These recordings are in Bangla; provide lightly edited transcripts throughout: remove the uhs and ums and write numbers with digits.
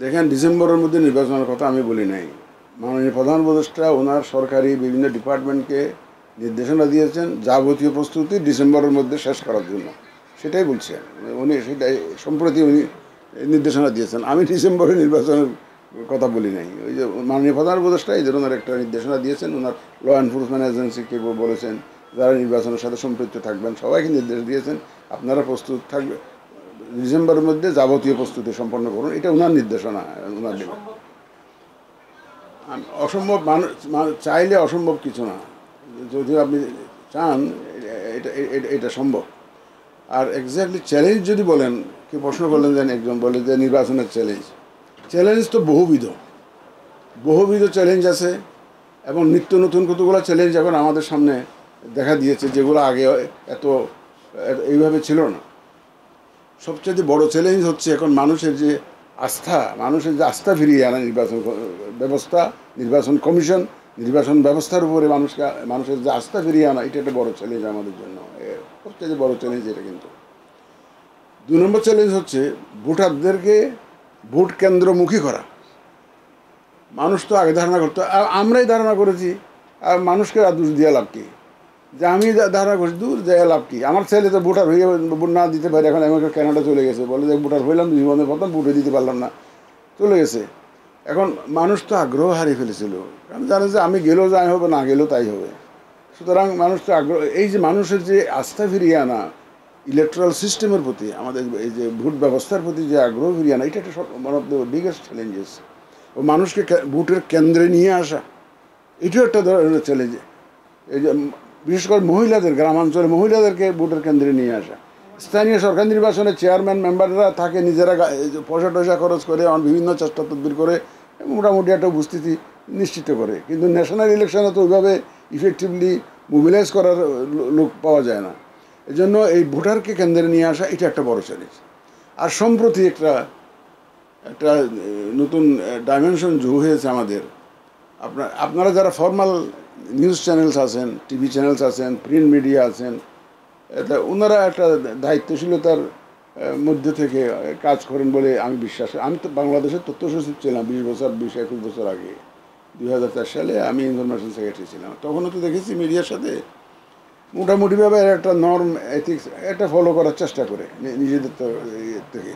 দেখেন, ডিসেম্বরের মধ্যে নির্বাচনের কথা আমি বলি নাই। মাননীয় প্রধান উপদেষ্টা ওনার সরকারি বিভিন্ন ডিপার্টমেন্টকে নির্দেশনা দিয়েছেন যাবতীয় প্রস্তুতি ডিসেম্বরের মধ্যে শেষ করার জন্য। সেটাই বলছেন উনি, সেটাই সম্প্রতি উনি নির্দেশনা দিয়েছেন। আমি ডিসেম্বরে নির্বাচনের কথা বলি নাই। ওই যে মাননীয় প্রধান উপদেষ্টা এই ধরনের একটা নির্দেশনা দিয়েছেন, ওনার ল এনফোর্সমেন্ট এজেন্সিকে বলেছেন যারা নির্বাচনের সাথে সম্পৃক্ত থাকবেন সবাইকে নির্দেশ দিয়েছেন আপনারা প্রস্তুত থাকবে, ডিসেম্বরের মধ্যে যাবতীয় প্রস্তুতি সম্পন্ন করুন। এটা ওনার নির্দেশনা, ওনার দেবেন। অসম্ভব চাইলে অসম্ভব কিছু না, যদি আপনি চান এটা সম্ভব। আর এক্স্যাক্টলি চ্যালেঞ্জ যদি বলেন, কি প্রশ্ন করলেন যেন একজন বলে যে নির্বাচনের চ্যালেঞ্জ তো বহুবিধ চ্যালেঞ্জ আছে, এবং নিত্য নতুন কতগুলো চ্যালেঞ্জ এখন আমাদের সামনে দেখা দিয়েছে যেগুলো আগে এত এইভাবে ছিল না। সবচেয়ে বড় চ্যালেঞ্জ হচ্ছে এখন মানুষের যে আস্থা ফিরিয়ে আনা নির্বাচন ব্যবস্থা, নির্বাচন কমিশন, নির্বাচন ব্যবস্থার উপরে মানুষের যে আস্থা ফিরিয়ে আনা, এটা একটা বড় চ্যালেঞ্জ আমাদের জন্য, সবচেয়ে বড় চ্যালেঞ্জ এটা। কিন্তু 2 নম্বর চ্যালেঞ্জ হচ্ছে ভোটারদেরকে ভোট কেন্দ্রমুখী করা। মানুষ তো আগে ধারণা করতো, আমরাই ধারণা করেছি, আর মানুষকে দোষ দিয়ে লাভ কি, যে আমি ধারণা করছি দূর দেয়া লাভ কি, আমার ছেলে তো ভোটার হয়ে ভোট না দিতে পারে, এখন আমাকে কানাডা চলে গেছে, বলে যে ভোটার হইলাম জীবনের প্রথম ভোটে দিতে পারলাম না, চলে গেছে। এখন মানুষ তো আগ্রহ হারিয়ে ফেলেছিল, কারণ জানে যে আমি গেলেও যাই হবে, না গেলেও তাই হবে। সুতরাং মানুষ তো আগ্রহ, এই যে মানুষের যে আস্থা ফিরিয়ে আনা ইলেকট্রাল সিস্টেমের প্রতি, আমাদের এই যে ভোট ব্যবস্থার প্রতি যে আগ্রহ ফিরিয়ে আনা, এটা একটা one of the biggest challenges. ও মানুষকে ভোটের কেন্দ্রে নিয়ে আসা, এটাও একটা ধরনের চ্যালেঞ্জ। এই যে বিশেষ করে মহিলাদের, গ্রামাঞ্চলে মহিলাদেরকে ভোটের কেন্দ্রে নিয়ে আসা। স্থানীয় সরকার নির্বাচনে চেয়ারম্যান মেম্বাররা থাকে নিজেরা পয়সা টয়সা খরচ করে, বিভিন্ন চেষ্টা তদবির করে মোটামুটি একটা উপস্থিতি নিশ্চিত করে, কিন্তু ন্যাশনাল ইলেকশনে তো ওইভাবে ইফেক্টিভলি মোবিলাইজ করার লোক পাওয়া যায় না। এই জন্য এই ভোটারকে কেন্দ্রে নিয়ে আসা, এটা একটা বড় চ্যালেঞ্জ। আর সম্প্রতি একটা নতুন ডাইমেনশন যোগ হয়েছে আমাদের। আপনারা যারা ফর্মাল নিউজ চ্যানেলস আছেন, টিভি চ্যানেলস আছেন, প্রিন্ট মিডিয়া আছেন, ওনারা একটা দায়িত্বশীলতার মধ্যে থেকে কাজ করেন বলে আমি বিশ্বাস। আমি তো বাংলাদেশের তথ্য সচিব ছিলাম 20-21 বছর আগে, 2004 সালে আমি ইনফরমেশন সেক্রেটারি ছিলাম। তখনও তো দেখেছি মিডিয়ার সাথে মোটামুটিভাবে একটা নর্ম এথিক্স এটা ফলো করার চেষ্টা করে নিজেদের থেকে।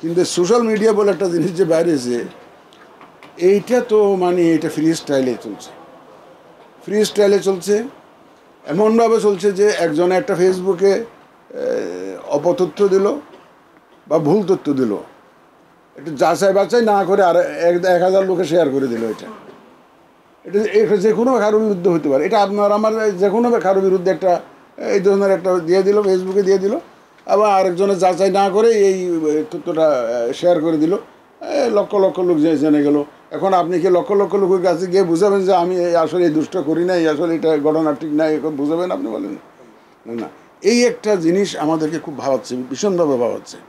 কিন্তু সোশ্যাল মিডিয়া বলে একটা জিনিস যে বাইরেছে, এইটা তো এটা ফ্রি স্টাইলে চলছে, এমনভাবে চলছে যে একজনে একটা ফেসবুকে অপতথ্য দিল বা ভুল তথ্য দিল, একটু যাচাই বাছাই না করে আর 1000 লোকে শেয়ার করে দিল। এটা যে কোনো কারোর বিরুদ্ধে হতে পারে। এটা আপনার আমার যে কোনো কারোর বিরুদ্ধে একটা এই ধরনের একটা দিয়ে দিল, ফেসবুকে দিয়ে দিল, আবার আরেকজনের যাচাই না করে এই তথ্যটা শেয়ার করে দিল, লক্ষ লক্ষ লোক জেনে গেল। এখন আপনি কি লক্ষ লক্ষ লোকের কাছে গিয়ে বুঝাবেন যে আমি আসলে এই দুষ্ট করি নাই, আসলে এটা ঘটনা ঠিক নাই, বুঝাবেন আপনি? বলেন না। এই একটা জিনিস আমাদেরকে খুব ভাবাচ্ছে, ভীষণভাবে ভাবাচ্ছে।